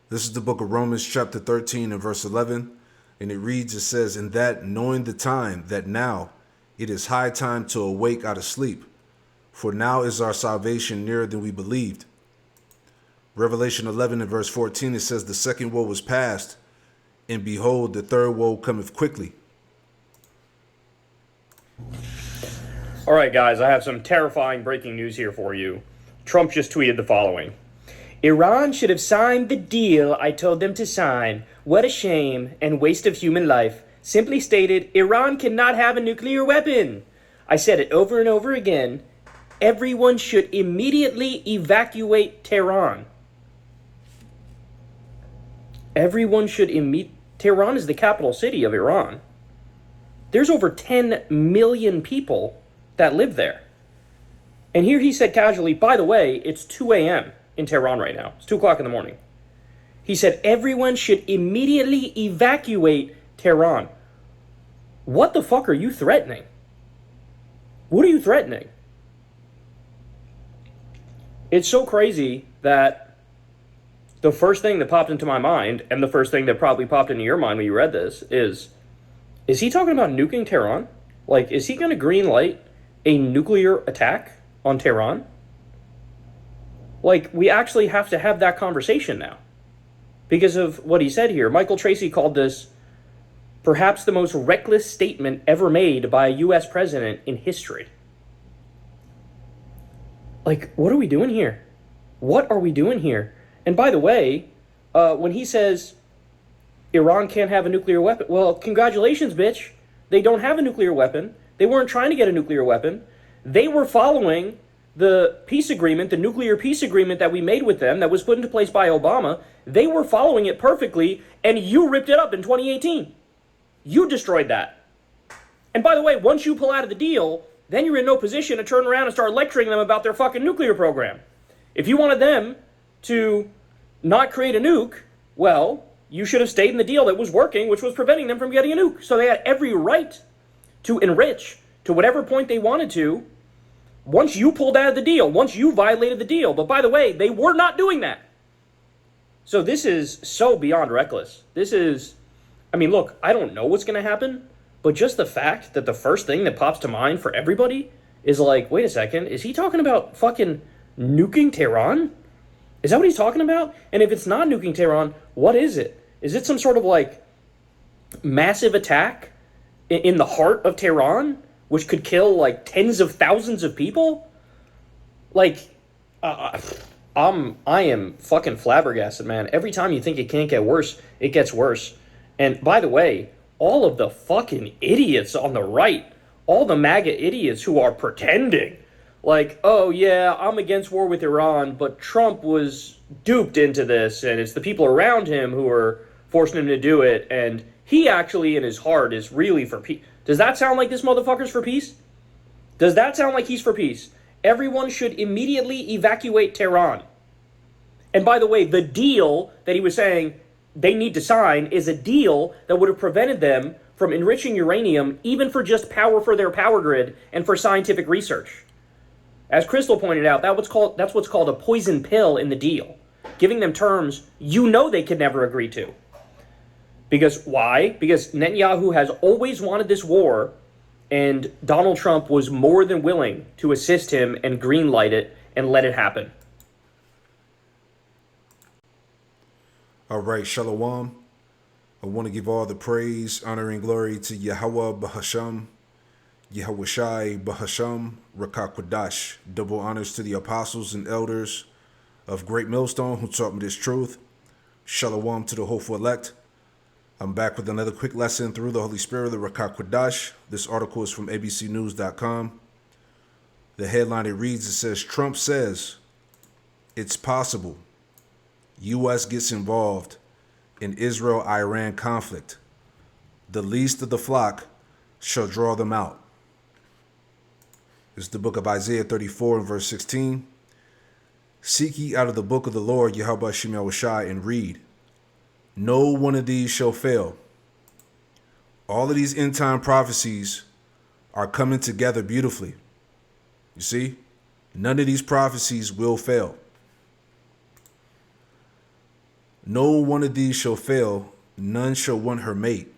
This is the book of Romans, chapter 13 and verse 11. And it reads, it says, "In that knowing the time, that now it is high time to awake out of sleep. For now is our salvation nearer than we believed." Revelation 11 and verse 14, it says, "The second woe was past, and behold, the third woe cometh quickly." All right, guys, I have some terrifying breaking news here for you. Trump just tweeted the following. Iran should have signed the deal I told them to sign. What a shame and waste of human life. Simply stated, Iran cannot have a nuclear weapon. I said it over and over again. Everyone should immediately evacuate Tehran. Everyone should Tehran is the capital city of Iran. There's over 10 million people that live there. And here he said casually, by the way, it's 2 a.m. in Tehran right now. It's 2 o'clock in the morning. He said everyone should immediately evacuate Tehran. What the fuck are you threatening? What are you threatening? It's so crazy that the first thing that popped into my mind, and the first thing that probably popped into your mind when you read this, is he talking about nuking Tehran? Like, is he going to green light a nuclear attack on Tehran? Like, we actually have to have that conversation now because of what he said here. Michael Tracy called this perhaps the most reckless statement ever made by a U.S. president in history. Like, what are we doing here? What are we doing here? And by the way, when he says Iran can't have a nuclear weapon, well, congratulations, bitch. They don't have a nuclear weapon. They weren't trying to get a nuclear weapon. They were following the peace agreement, the nuclear peace agreement that we made with them that was put into place by Obama. They were following it perfectly, and you ripped it up in 2018. You destroyed that. And by the way, once you pull out of the deal, then you're in no position to turn around and start lecturing them about their fucking nuclear program. If you wanted them to not create a nuke, well, you should have stayed in the deal that was working, which was preventing them from getting a nuke. So they had every right to enrich to whatever point they wanted to once you pulled out of the deal, once you violated the deal. But by the way, they were not doing that. So this is so beyond reckless. This is, I mean, look, I don't know what's going to happen, but just the fact that the first thing that pops to mind for everybody is like, wait a second, is he talking about fucking nuking Tehran? Is that what he's talking about? And if it's not nuking Tehran, what is it? Is it some sort of like massive attack in the heart of Tehran, which could kill like tens of thousands of people? Like, I am fucking flabbergasted, man. Every time you think it can't get worse, it gets worse. And by the way, all of the fucking idiots on the right, all the MAGA idiots who are pretending like, oh yeah, I'm against war with Iran, but Trump was duped into this, and it's the people around him who are forcing him to do it, and he actually in his heart is really for peace. Does that sound like this motherfucker's for peace? Does that sound like he's for peace? Everyone should immediately evacuate Tehran. And by the way, the deal that he was saying they need to sign is a deal that would have prevented them from enriching uranium, even for just power for their power grid and for scientific research. As Crystal pointed out, that's what's called a poison pill in the deal, giving them terms you know they could never agree to. Because why? Because Netanyahu has always wanted this war, and Donald Trump was more than willing to assist him and greenlight it and let it happen. All right, Shalom. I want to give all the praise, honor, and glory to Yahweh Bahasham, Yahweh Shai Bahasham, Rakah Kodash. Double honors to the apostles and elders of Great Millstone who taught me this truth. Shalom to the hopeful elect. I'm back with another quick lesson through the Holy Spirit of Rakah Kodash. This article is from abcnews.com. The headline it reads, it says, Trump says it's possible U.S. gets involved in Israel-Iran conflict. The least of the flock shall draw them out. This is the book of Isaiah 34 and verse 16. Seek ye out of the book of the Lord, Yahweh Shem Yahushai, and read. No one of these shall fail. All of these end time prophecies are coming together beautifully. You see? None of these prophecies will fail. No one of these shall fail, none shall want her mate.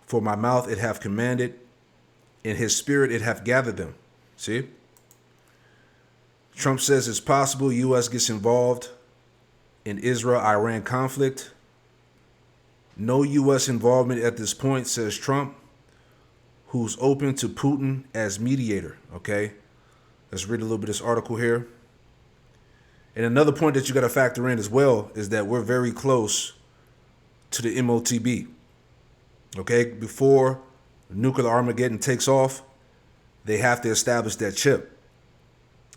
For my mouth it hath commanded, in his spirit it hath gathered them. See? Trump says it's possible U.S. gets involved in Israel-Iran conflict. No U.S. involvement at this point, says Trump, who's open to Putin as mediator. Okay? Let's read a little bit of this article here. And another point that you got to factor in as well is that we're very close to the MOTB. Okay? Before nuclear Armageddon takes off, they have to establish that chip.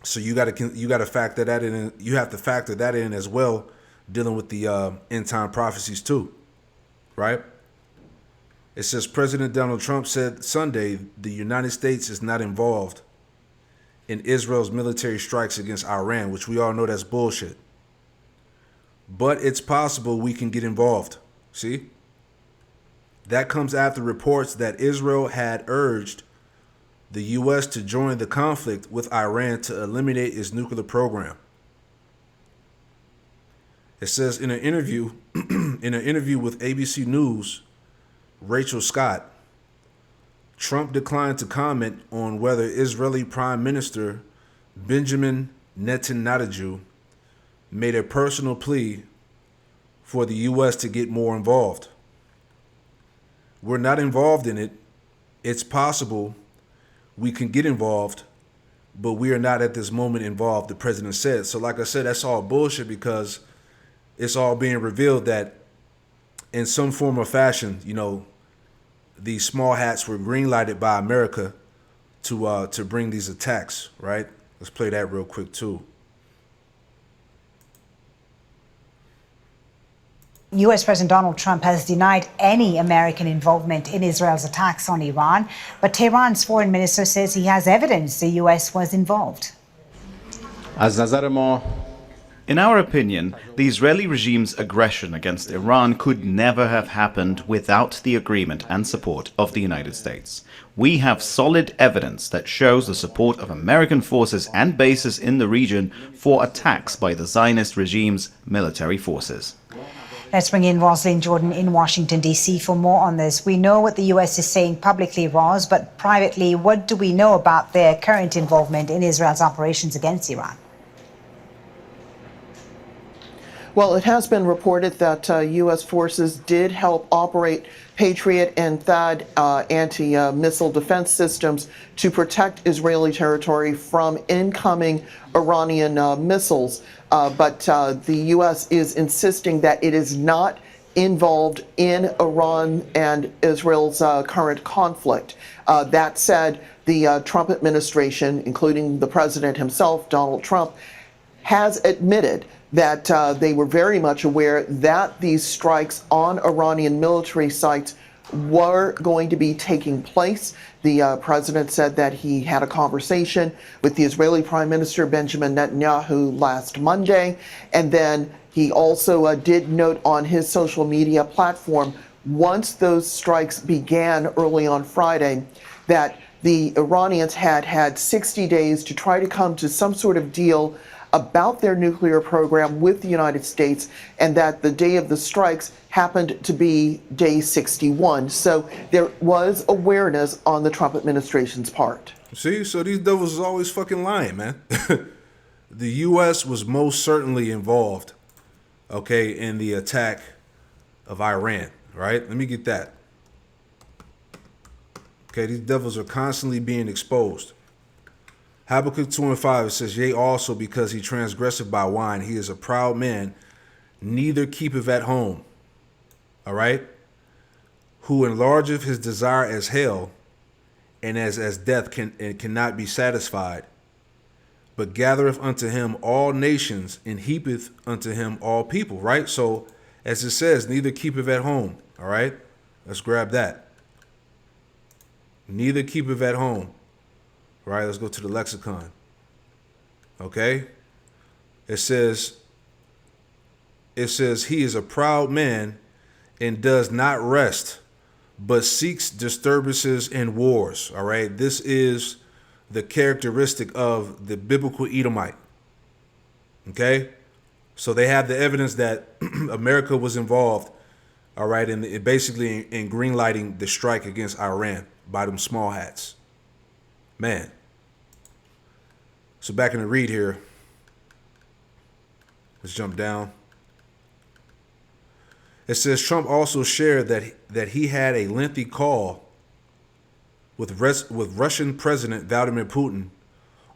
So you got to factor that in. You have to factor that in as well, dealing with the end time prophecies too, right? It says President Donald Trump said Sunday the United States is not involved in Israel's military strikes against Iran, which we all know that's bullshit. But it's possible we can get involved. See? That comes after reports that Israel had urged the U.S. to join the conflict with Iran to eliminate its nuclear program. It says in an interview with ABC News, Rachel Scott, Trump declined to comment on whether Israeli Prime Minister Benjamin Netanyahu made a personal plea for the U.S. to get more involved. We're not involved in it. It's possible we can get involved, but we are not at this moment involved, the president said. So like I said, that's all bullshit because it's all being revealed that in some form or fashion, you know, these small hats were green-lighted by America to bring these attacks, right? Let's play that real quick too. U.S. President Donald Trump has denied any American involvement in Israel's attacks on Iran, but Tehran's foreign minister says he has evidence the U.S. was involved. In our opinion, the Israeli regime's aggression against Iran could never have happened without the agreement and support of the United States. We have solid evidence that shows the support of American forces and bases in the region for attacks by the Zionist regime's military forces. Let's bring in Rosalind Jordan in Washington, D.C. for more on this. We know what the U.S. is saying publicly, Ros, but privately, what do we know about their current involvement in Israel's operations against Iran? Well, it has been reported that U.S. forces did help operate Patriot and THAAD anti-missile defense systems to protect Israeli territory from incoming Iranian missiles. But the U.S. is insisting that it is not involved in Iran and Israel's current conflict. That said, the Trump administration, including the president himself, Donald Trump, has admitted that they were very much aware that these strikes on Iranian military sites were going to be taking place. The president said that he had a conversation with the Israeli Prime Minister Benjamin Netanyahu last Monday, and then he also did note on his social media platform, once those strikes began early on Friday, that the Iranians had 60 days to try to come to some sort of deal about their nuclear program with the United States, and that the day of the strikes happened to be day 61. So there was awareness on the Trump administration's part. See, so these devils is always fucking lying, man. The U.S. was most certainly involved, okay, in the attack of Iran, right? Let me get that. Okay, these devils are constantly being exposed. Habakkuk 2:5, it says, yea, also because he transgresseth by wine, he is a proud man, neither keepeth at home. All right? Who enlargeth his desire as hell, and as death cannot be satisfied, but gathereth unto him all nations, and heapeth unto him all people, right? So, as it says, neither keepeth at home, all right? Let's grab that. Neither keepeth at home. Right, let's go to the lexicon. Okay? It says, he is a proud man and does not rest, but seeks disturbances and wars. All right? This is the characteristic of the biblical Edomite. Okay? So they have the evidence that America was involved, all right, in basically in green lighting the strike against Iran by them small hats. Man. So back in the read here. Let's jump down. It says Trump also shared that he had a lengthy call with Russian President Vladimir Putin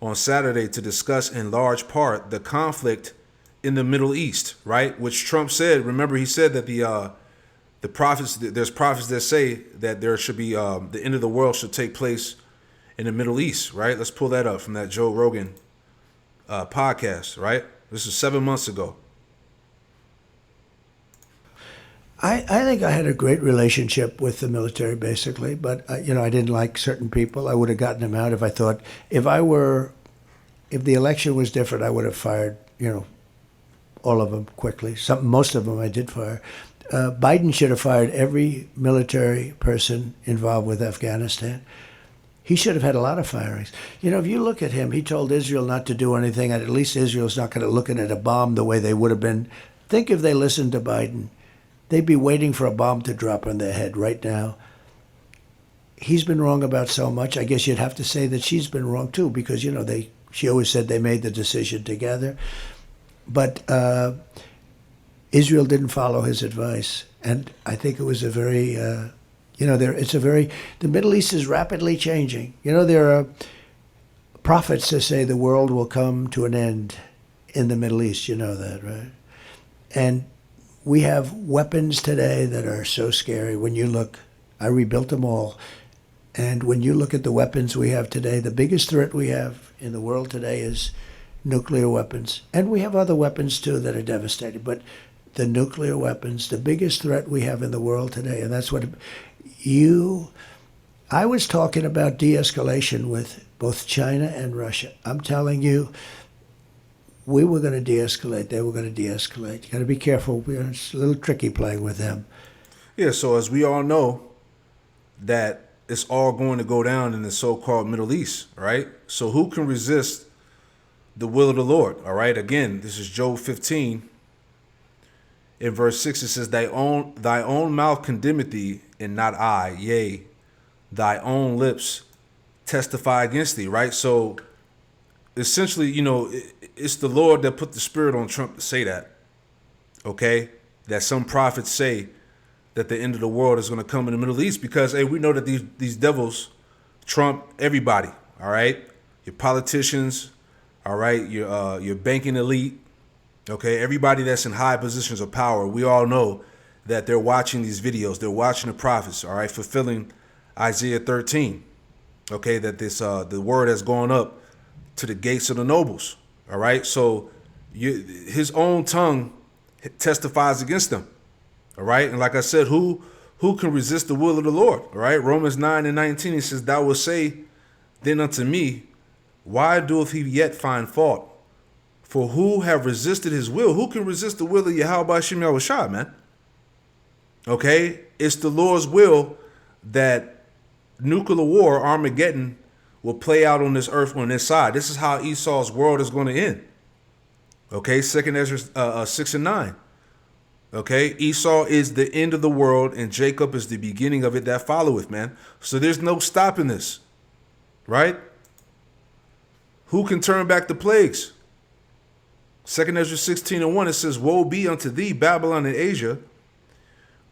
on Saturday to discuss in large part the conflict in the Middle East, right? Which Trump said. Remember, he said that the prophets, there's prophets that say that there should be the end of the world should take place in the Middle East, right? Let's pull that up from that Joe Rogan podcast, right? This is 7 months ago. I think I had a great relationship with the military, basically, but I didn't like certain people. I would have gotten them out if I thought if the election was different, I would have fired all of them quickly. Most of them I did fire. Biden should have fired every military person involved with Afghanistan. He should have had a lot of firings. If you look at him, he told Israel not to do anything, and at least Israel's not going to look at a bomb the way they would have been. Think if they listened to Biden. They'd be waiting for a bomb to drop on their head right now. He's been wrong about so much. I guess you'd have to say that she's been wrong too, because she always said they made the decision together. But Israel didn't follow his advice, and I think it was a very, the Middle East is rapidly changing. There are prophets that say the world will come to an end in the Middle East. You know that, right? And we have weapons today that are so scary. When you look, I rebuilt them all. And when you look at the weapons we have today, the biggest threat we have in the world today is nuclear weapons. And we have other weapons too that are devastating. But the nuclear weapons, the biggest threat we have in the world today, and that's what I was talking about de-escalation with both China and Russia. I'm telling you, we were going to de-escalate. They were going to de-escalate. You got to be careful. It's a little tricky playing with them. Yeah, so as we all know, that it's all going to go down in the so-called Middle East, right? So who can resist the will of the Lord, all right? Again, this is Job 15. In verse 6, it says, thy own mouth condemneth thee, and not I. Yea, thy own lips testify against thee, right? So essentially, it's the Lord that put the spirit on Trump to say that, okay? That some prophets say that the end of the world is going to come in the Middle East because, hey, we know that these devils trump everybody, all right? Your politicians, all right? Your banking elite, okay? Everybody that's in high positions of power, we all know that they're watching these videos. They're watching the prophets, all right? Fulfilling Isaiah 13, okay? That the word has gone up to the gates of the nobles. All right. So his own tongue testifies against them. All right. And like I said, who can resist the will of the Lord? All right. Romans 9:19, he says, thou wilt say then unto me, why doeth he yet find fault? For who have resisted his will? Who can resist the will of Yahweh Shem Yahushua, man? Okay. It's the Lord's will that nuclear war, Armageddon, will play out on this earth on this side. This is how Esau's world is going to end. Okay, 2 Ezra 6 and 9. Okay, Esau is the end of the world, and Jacob is the beginning of it that followeth, man. So there's no stopping this, right? Who can turn back the plagues? 2 Ezra 16 and 1, it says, woe be unto thee, Babylon and Asia.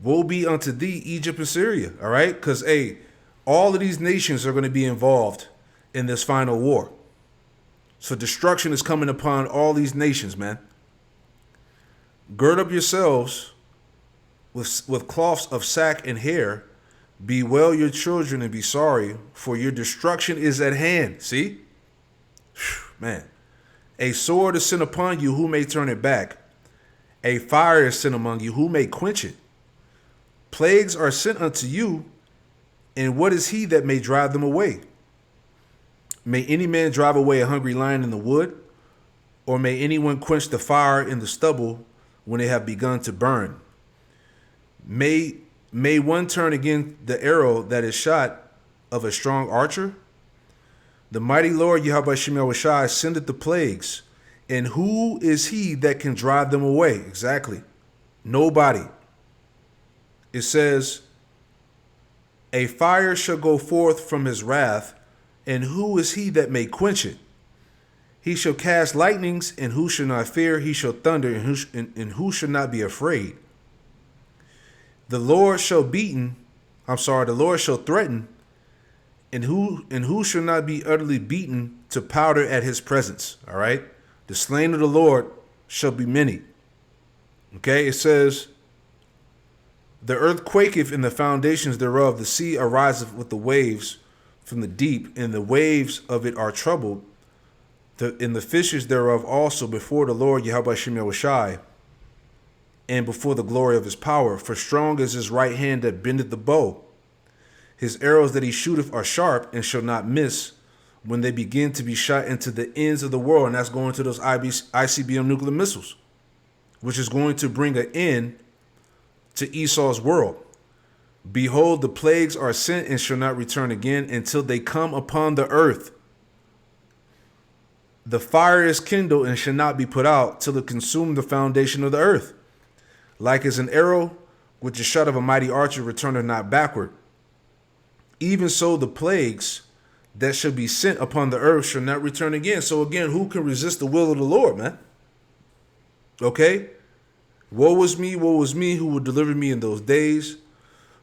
Woe be unto thee, Egypt and Syria. All right, because, hey, all of these nations are going to be involved in this final war. So destruction is coming upon all these nations, man. Gird up yourselves with cloths of sack and hair. Bewail your children and be sorry, for your destruction is at hand. See? Man. A sword is sent upon you, who may turn it back? A fire is sent among you, who may quench it? Plagues are sent unto you, and what is he that may drive them away? May any man drive away a hungry lion in the wood? Or may anyone quench the fire in the stubble when they have begun to burn? May one turn again the arrow that is shot of a strong archer? The mighty Lord Yahweh Shem Yahushua sendeth the plagues. And who is he that can drive them away? Exactly. Nobody. It says, a fire shall go forth from his wrath, and who is he that may quench it? He shall cast lightnings, and who shall not fear? He shall thunder, and who shall not be afraid? The Lord shall the Lord shall threaten, and who shall not be utterly beaten to powder at his presence? All right. The slain of the Lord shall be many. Okay, it says, the earth quaketh in the foundations thereof, the sea ariseth with the waves from the deep, and the waves of it are troubled. In the fishes thereof also before the Lord Yahweh Shem Yahushai, and before the glory of his power. For strong is his right hand that bendeth the bow. His arrows that he shooteth are sharp, and shall not miss when they begin to be shot into the ends of the world. And that's going to those ICBM nuclear missiles, which is going to bring an end to Esau's world. Behold, the plagues are sent and shall not return again until they come upon the earth. The fire is kindled and shall not be put out till it consume the foundation of the earth. Like as an arrow which is shot of a mighty archer returneth not backward. Even so the plagues that shall be sent upon the earth shall not return again. So again, who can resist the will of the Lord, man? Okay? Woe is me, who will deliver me in those days?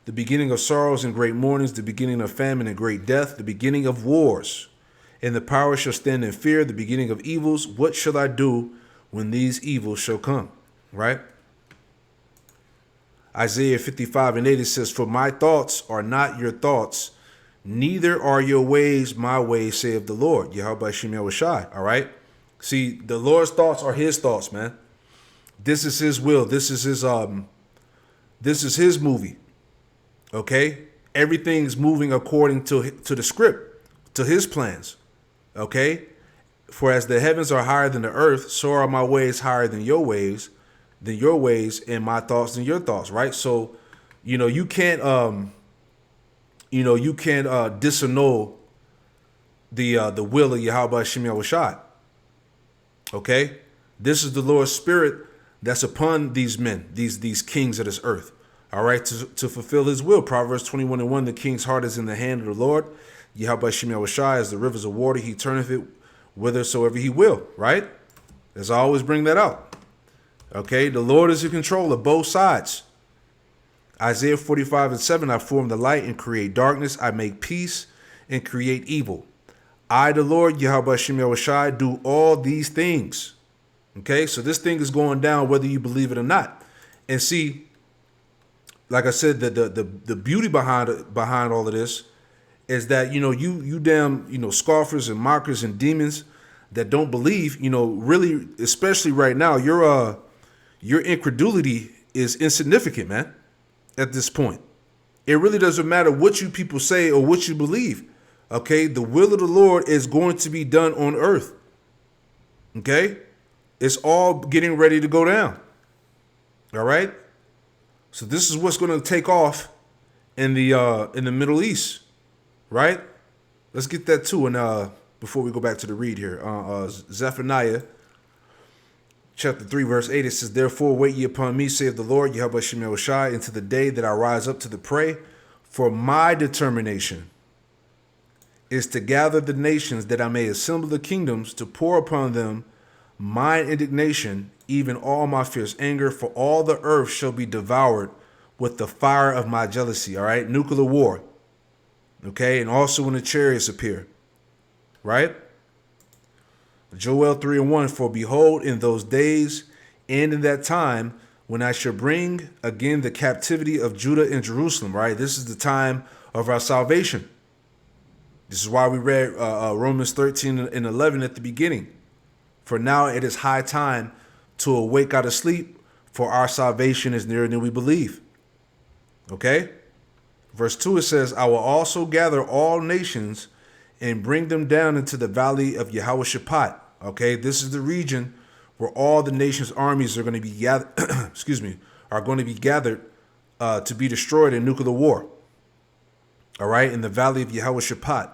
The beginning of sorrows and great mournings, the beginning of famine and great death, the beginning of wars. And the power shall stand in fear, the beginning of evils. What shall I do when these evils shall come? Right? Isaiah 55:8 says, for my thoughts are not your thoughts, neither are your ways my ways, saith the Lord. Yahweh Shem Yahushai. All right? See, the Lord's thoughts are his thoughts, man. This is his will. This is his movie. Okay? Everything's moving according to the script, to his plans. Okay? For as the heavens are higher than the earth, so are my ways higher than your ways, and my thoughts than your thoughts, right? So, you can't disannul the will of Yahweh Shem Yahushai. Okay? This is the Lord's spirit that's upon these men, these kings of this earth. All right, to fulfill his will. Proverbs 21:1, the king's heart is in the hand of the Lord. Yahweh Shem Yahushai, as the rivers of water, he turneth it whithersoever he will, right? As I always bring that out. Okay, the Lord is in control of both sides. Isaiah 45:7, I form the light and create darkness. I make peace and create evil. I, the Lord, Yahweh Shem Yahushai, do all these things. Okay, so this thing is going down whether you believe it or not. And see, like I said, the beauty behind all of this is that, you damn, scoffers and mockers and demons that don't believe, really, especially right now, your incredulity is insignificant, man, at this point. It really doesn't matter what you people say or what you believe. Okay, the will of the Lord is going to be done on earth. Okay, it's all getting ready to go down. All right. So this is what's going to take off in the Middle East, right? Let's get that too. And before we go back to the read here, Zephaniah chapter 3, verse 8, it says, therefore wait ye upon me, saith the Lord, Yahweh Shem Yahushai, until the day that I rise up to the prey. For my determination is to gather the nations, that I may assemble the kingdoms, to pour upon them mine indignation, even all my fierce anger, for all the earth shall be devoured with the fire of my jealousy. All right, nuclear war. Okay, and also when the chariots appear, right? Joel 3:1, for behold, in those days and in that time, when I shall bring again the captivity of Judah and Jerusalem, right? This is the time of our salvation. This is why we read Romans 13:11 at the beginning. For now it is high time to awake out of sleep, for our salvation is nearer than we believe. Okay? Verse 2, it says, I will also gather all nations and bring them down into the valley of Yehoshaphat. Okay, this is the region where all the nation's armies are going to be gathered, are going to be gathered to be destroyed in nuclear war. All right, in the valley of Yehoshaphat.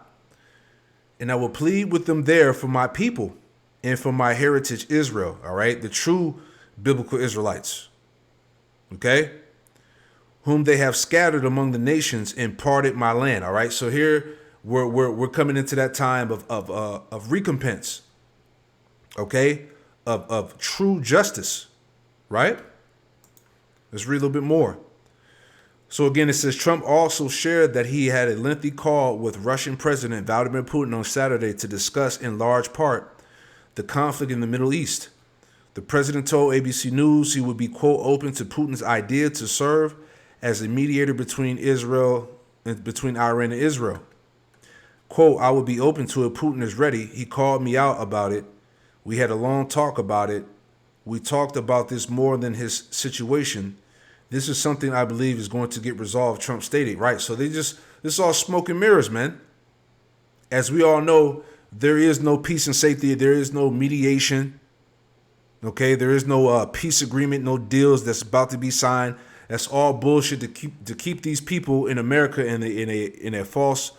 And I will plead with them there for my people, and for my heritage Israel, all right? The true biblical Israelites, okay? Whom they have scattered among the nations and parted my land, all right? So here we're coming into that time of recompense, okay? Of true justice, right? Let's read a little bit more. So again, it says Trump also shared that he had a lengthy call with Russian President Vladimir Putin on Saturday to discuss in large part the conflict in the Middle East. The president told ABC News he would be, quote, open to Putin's idea to serve as a mediator between Iran and Israel. Quote, I would be open to it. Putin is ready. He called me out about it. We had a long talk about it. We talked about this more than his situation. This is something I believe is going to get resolved, Trump stated, right? So this is all smoke and mirrors, man. As we all know, there is no peace and safety. There is no mediation. Okay, there is no peace agreement, no deals that's about to be signed. That's all bullshit to keep these people in America in a false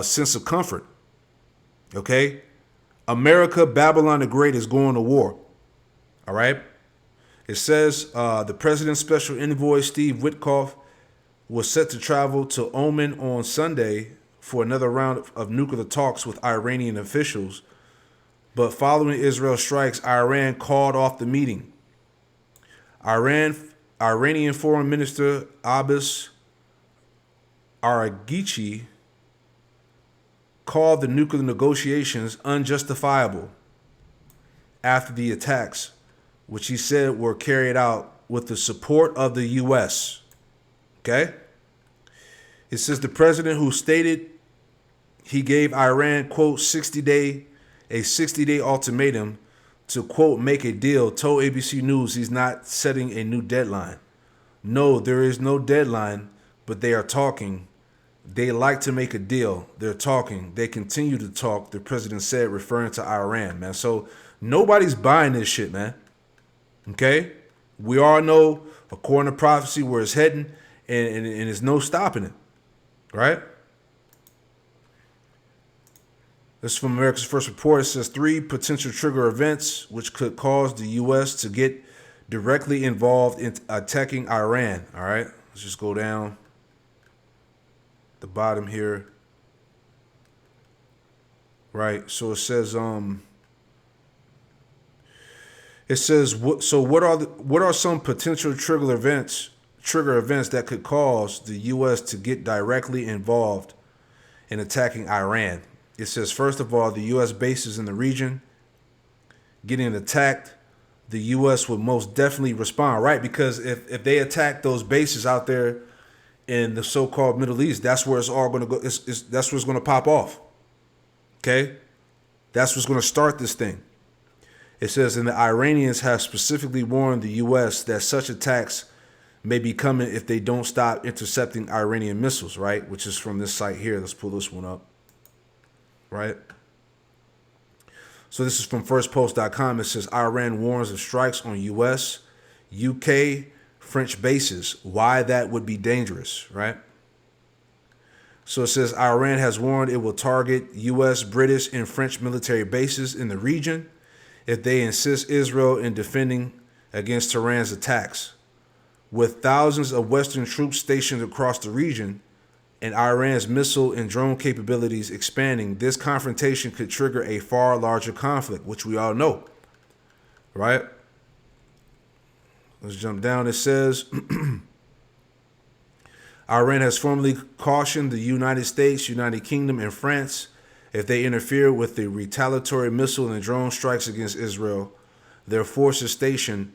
sense of comfort. Okay, America, Babylon the Great is going to war. All right. It says the president's special envoy, Steve Witkoff, was set to travel to Oman on Sunday for another round of nuclear talks with Iranian officials. But following Israel's strikes, Iran called off the meeting. Iranian Foreign Minister Abbas Araghchi called the nuclear negotiations unjustifiable after the attacks, which he said were carried out with the support of the U.S. Okay? It says the president, who stated he gave Iran, quote, 60-day ultimatum to, quote, make a deal, told ABC News he's not setting a new deadline. No, there is no deadline, but they are talking. They like to make a deal. They're talking. They continue to talk, the president said, referring to Iran, man. So nobody's buying this shit, man. Okay? We all know, according to prophecy, where it's heading, and there's no stopping it. Right? This is from America's First Report. It says 3 potential trigger events which could cause the U.S. to get directly involved in attacking Iran. All right? Let's just go down the bottom here. Right? So it says what are some potential trigger events that could cause the U.S. to get directly involved in attacking Iran? It says, first of all, the U.S. bases in the region getting attacked, the U.S. would most definitely respond, right? Because if they attack those bases out there in the so-called Middle East, that's where it's all going to go. That's where it's going to pop off. Okay? That's what's going to start this thing. It says, and the Iranians have specifically warned the U.S. that such attacks may be coming if they don't stop intercepting Iranian missiles, right? Which is from this site here. Let's pull this one up, right? So this is from firstpost.com. It says, Iran warns of strikes on U.S., UK, French bases. Why that would be dangerous, right? So it says, Iran has warned it will target U.S., British, and French military bases in the region if they insist Israel in defending against Tehran's attacks. With thousands of Western troops stationed across the region and Iran's missile and drone capabilities expanding, this confrontation could trigger a far larger conflict, which we all know, right? Let's jump down. It says, Iran has formally cautioned the United States, United Kingdom, and France if they interfere with the retaliatory missile and drone strikes against Israel, their forces stationed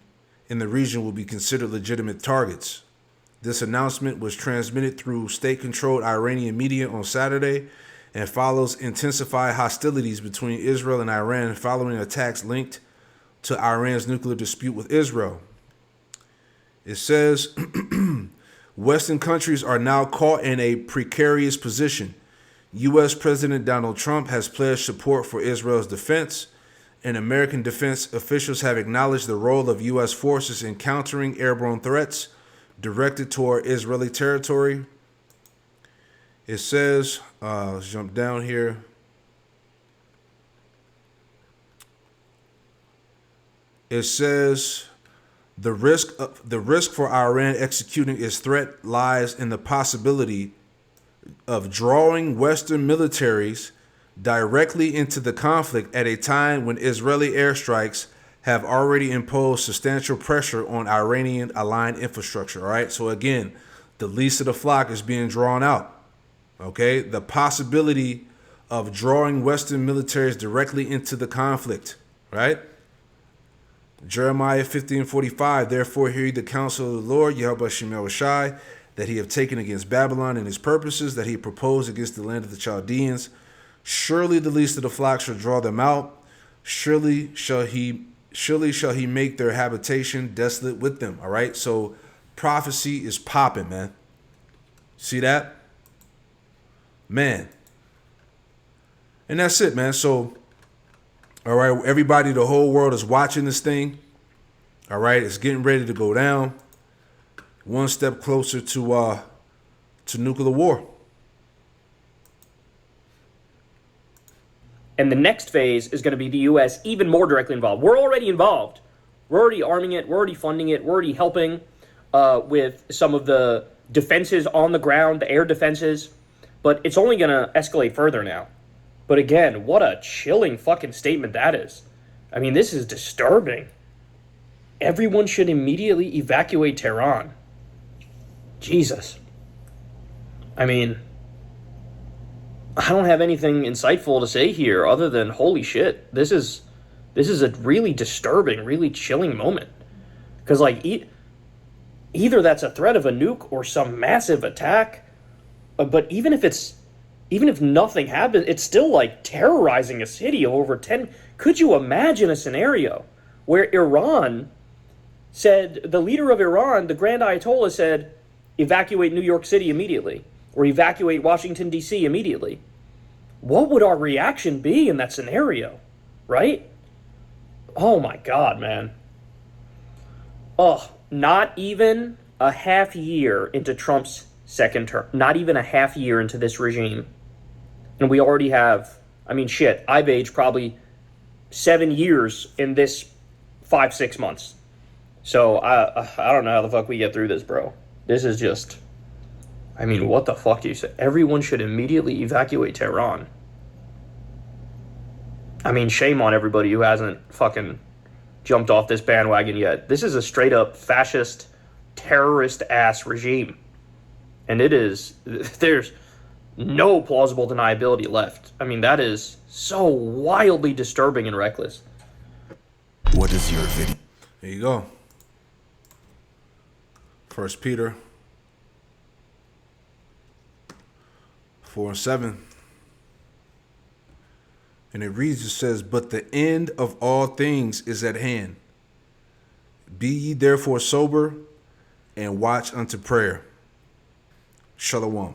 in the region will be considered legitimate targets. This announcement was transmitted through state-controlled Iranian media on Saturday and follows intensified hostilities between Israel and Iran following attacks linked to Iran's nuclear dispute with Israel. It says, Western countries are now caught in a precarious position. U.S. President Donald Trump has pledged support for Israel's defense, and American defense officials have acknowledged the role of U.S. forces in countering airborne threats directed toward Israeli territory. It says, let's jump down here. It says the risk for Iran executing its threat lies in the possibility of drawing Western militaries directly into the conflict at a time when Israeli airstrikes have already imposed substantial pressure on Iranian aligned infrastructure. All right. So again, the least of the flock is being drawn out. Okay. The possibility of drawing Western militaries directly into the conflict. Right. Jeremiah 15:45. Therefore hear ye the counsel of the Lord, Yahweh Shemel Shai, that he have taken against Babylon and his purposes, that he proposed against the land of the Chaldeans. Surely the least of the flock shall draw them out. Surely shall he make their habitation desolate with them. All right. So prophecy is popping, man. See that? Man. And that's it, man. So, all right, everybody, the whole world is watching this thing. All right. It's getting ready to go down. One step closer to nuclear war. And the next phase is going to be the U.S. even more directly involved. We're already involved. We're already arming it. We're already funding it. We're already helping with some of the defenses on the ground, the air defenses. But it's only going to escalate further now. But again, what a chilling fucking statement that is. I mean, this is disturbing. Everyone should immediately evacuate Tehran. Jesus. I mean, I don't have anything insightful to say here other than holy shit. This is a really disturbing, really chilling moment. Because like either that's a threat of a nuke or some massive attack, but even if nothing happens, it's still like terrorizing a city of over 10. Could you imagine a scenario where Iran said, the leader of Iran, the Grand Ayatollah said, evacuate New York City immediately, or evacuate Washington, D.C. immediately? What would our reaction be in that scenario, right? Oh my God, man. Oh, not even a half year into Trump's second term, not even a half year into this regime. And we already have, I mean, shit, I've aged probably 7 years in this 5-6 months. So I don't know how the fuck we get through this, bro. This is just, I mean, what the fuck do you say? Everyone should immediately evacuate Tehran. I mean, shame on everybody who hasn't fucking jumped off this bandwagon yet. This is a straight up fascist, terrorist ass regime. And there's no plausible deniability left. I mean, that is so wildly disturbing and reckless. What is your video? There you go. 1 Peter 4:7. And it reads, it says, but the end of all things is at hand. Be ye therefore sober and watch unto prayer. Shalom.